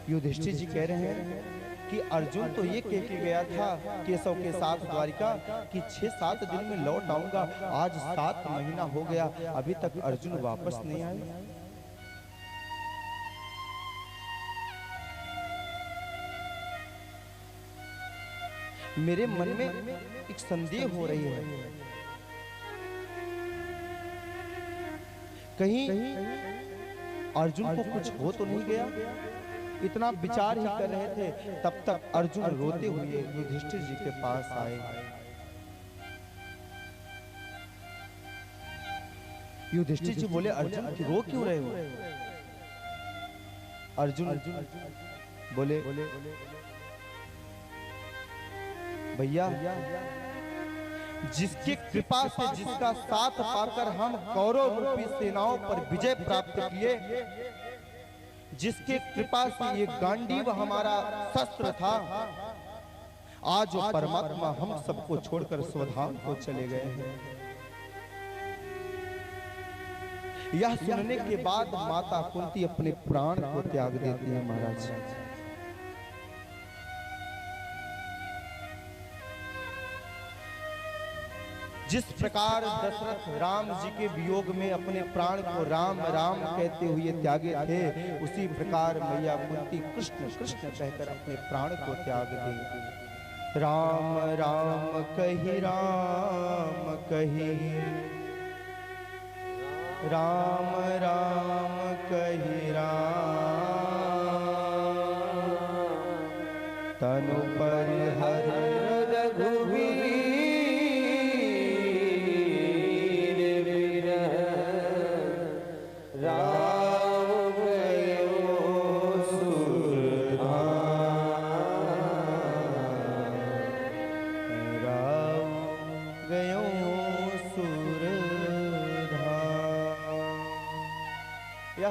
युधिष्ठिर जी कह रहे हैं कि अर्जुन तो ये कह के गया था केशव के साथ द्वारिका कि 6-7 दिन में लौट आऊंगा। आज 7 महीना हो गया, अभी तक अर्जुन वापस नहीं आए। मेरे मन में एक संदेह हो रही है, कहीं अर्जुन को कुछ हो तो नहीं गया। इतना विचार ही कर रहे थे, तब तक अर्जुन रोते हुए युधिष्ठिर जी के पास आए। युधिष्ठिर जी बोले, अर्जुन रो क्यों रहे हो? अर्जुन बोले, भैया जिसकी कृपा से, जिसका साथ पाकर हम कौरव रूपी सेनाओं पर विजय प्राप्त किए, जिसके कृपा से ये गांडीव हमारा शस्त्र था, आज वो परमात्मा हम सबको छोड़कर स्वधाम को चले गए हैं। यह सुनने के बाद माता कुंती अपने प्राण को त्याग देती है। महाराज जिस प्रकार दशरथ राम जी के वियोग में अपने प्राण को राम राम कहते हुए त्यागे थे, उसी प्रकार मैया कुंती कृष्ण कृष्ण कहकर अपने प्राण को त्याग दी। राम राम कही, राम कही, राम राम कही, राम तनु परिहर रघुवीर,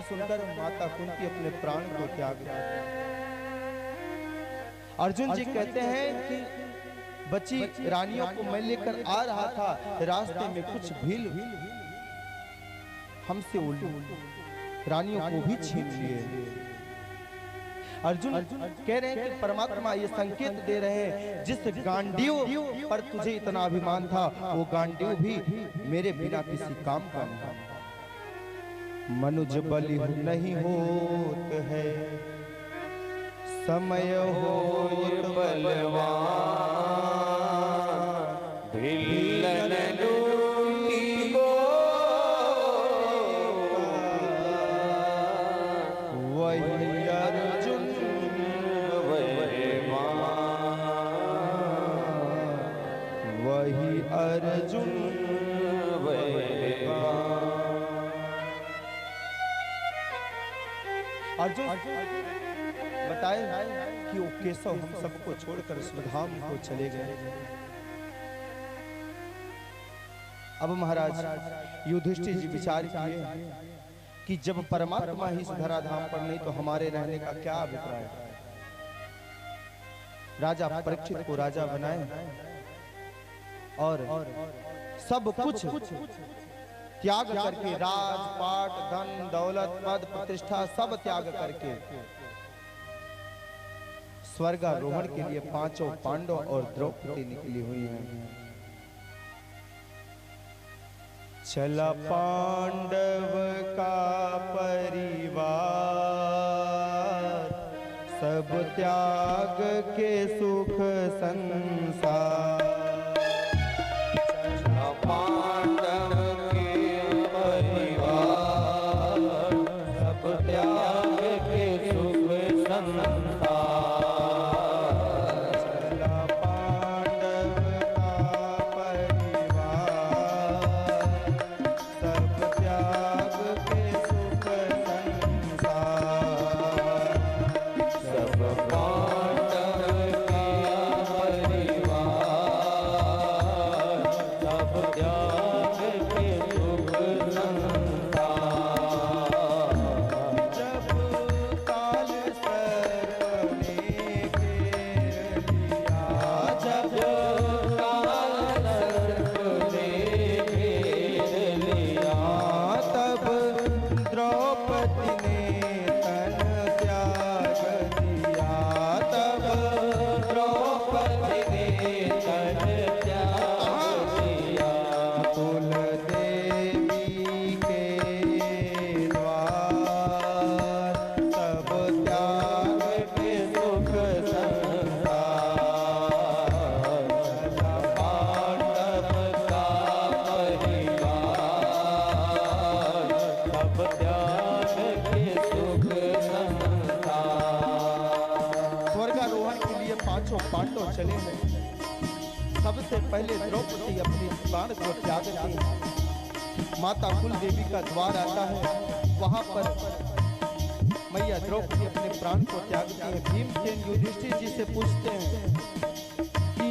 सुनकर माता कुंती अपने प्राण को त्याग देती। अर्जुन जी कहते हैं कि बची रानियों को मैं लेकर आ रहा था, रास्ते में कुछ भील हमसे उल्टी रानियों को भी छीन लिए। अर्जुन कह रहे हैं कि परमात्मा ये संकेत दे रहे हैं, जिस गांडीव पर तुझे इतना अभिमान था, वो गांडीव भी मेरे बिना किसी काम का नहीं। मनुज बलि नहीं होत है, समय होत बलवान, भिल्लन लूटी को वही अर्जुन बलवान, वही अर्जुन बलवान। अर्जुन बताए कि वो केशव हम सबको छोड़कर स्वधाम को चले गए। अब महाराज युधिष्ठिर जी विचार किए कि जब परमात्मा ही इस धराधाम पर नहीं तो हमारे रहने का क्या अभिप्राय। राजा परीक्षित को राजा बनाए और सब कुछ त्याग करके, राजपाट, धन दौलत, पद प्रतिष्ठा सब त्याग करके स्वर्गारोहण के लिए 5 पांडव और द्रौपदी निकली हुई हैं। चला पांडव का परिवार, सब त्याग के सुख संसार। चला पांडव त्याग के सुख संसार, चला पांडव का परिवार, सब त्याग के सुख संसार, सब पांडव का परिवार, सब त्याग के सुख संसार। जब काल सर्प पांडव चले हैं। सबसे पहले द्रौपदी अपने प्राण को त्याग दी। माता कुल देवी का द्वार आता है, वहां पर मैया द्रौपदी अपने प्राण को त्यागती है। भीमसेन युधिष्ठिर जी से पूछते हैं कि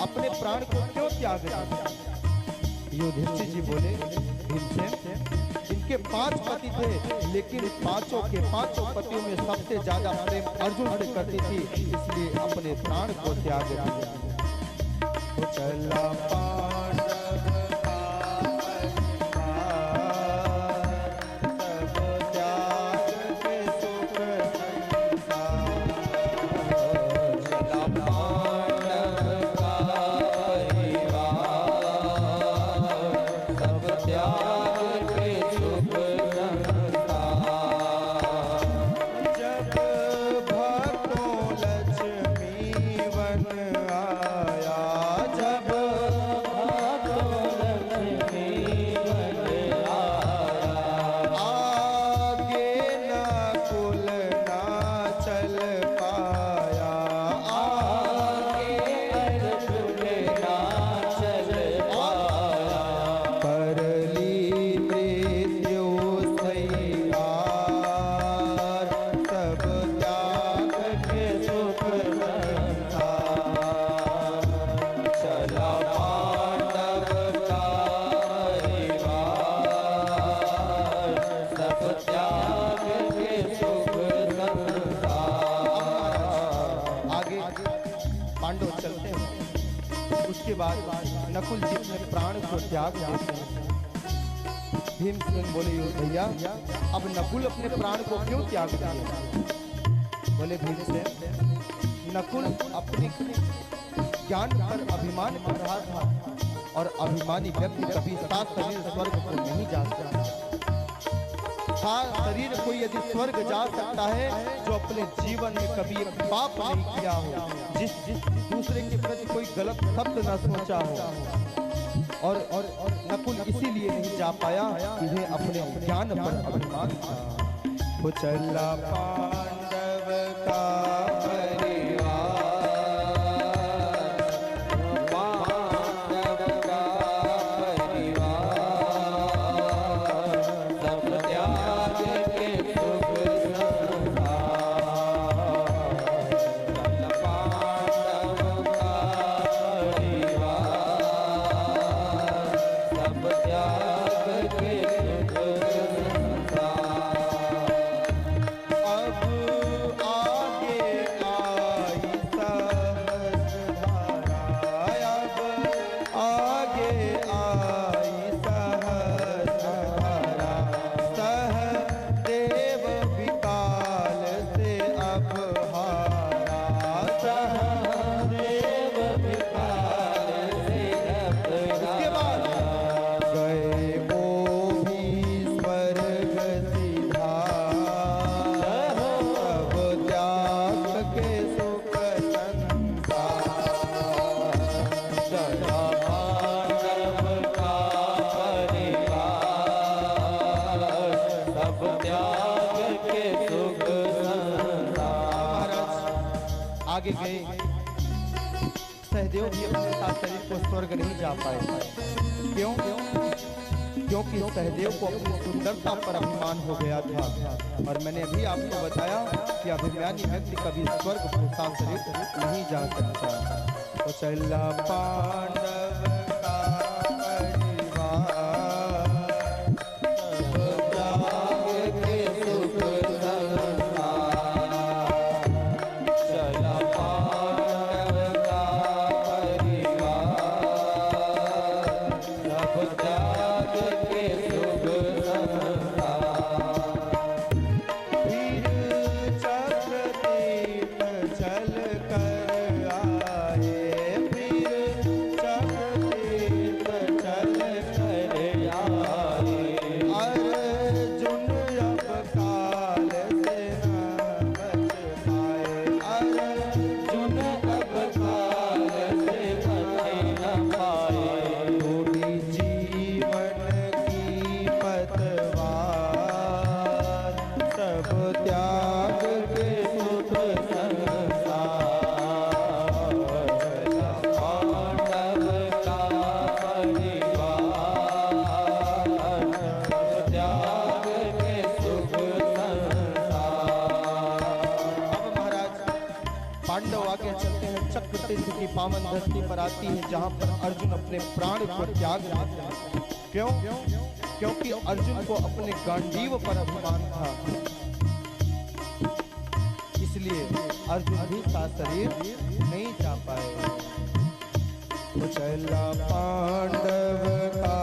अपने प्राण को क्यों त्याग दिया? युधिष्ठिर जी बोले, भीमसेन, इनके 5 पति थे, लेकिन पांचों के पांचों पतियों में सबसे ज्यादा प्रेम अर्जुन से करती थी, इसलिए अपने प्राण को त्याग दिया। चला नकुल जी अपने प्राण को त्याग देते हैं। भीमसेन बोले, भैया अब नकुल अपने प्राण को क्यों त्याग दिए? बोले, भीमसेन, नकुल अपने ज्ञान पर अभिमान कर रहा था, और अभिमानी व्यक्ति कभी 7 शरीर स्वर्ग को नहीं जा सकता। 7 शरीर कोई यदि स्वर्ग जा सकता है जो अपने जीवन में कभी एक पाप नहीं किया हो, जिस दूसरे के प्रति कोई गलत शब्द न सोचा हो, और नकुल इसीलिए नहीं जा पाया, इन्हें अपने ज्ञान पर अभिमान था। वो चला पांडव का आगे गए। सहदेव भी अपने 7 शरीर को स्वर्ग नहीं जा पाए। क्यों? क्योंकि सहदेव को अपनी सुंदरता पर अभिमान हो गया था, और मैंने अभी आपको बताया कि अभिमानी व्यक्ति कभी स्वर्ग को 7 शरीर नहीं जा सकता। तो चला पांडव का परिवार पांडव आगे चलते हैं, चक्र तीर्थ की पावन धरती पर आती है, जहां पर अर्जुन अपने प्राण को त्याग देते हैं। क्यों? क्योंकि अर्जुन को अपने गांडीव पर अभिमान था, इसलिए अर्जुन भी साथ शरीर नहीं जा पाए। चला पांडव का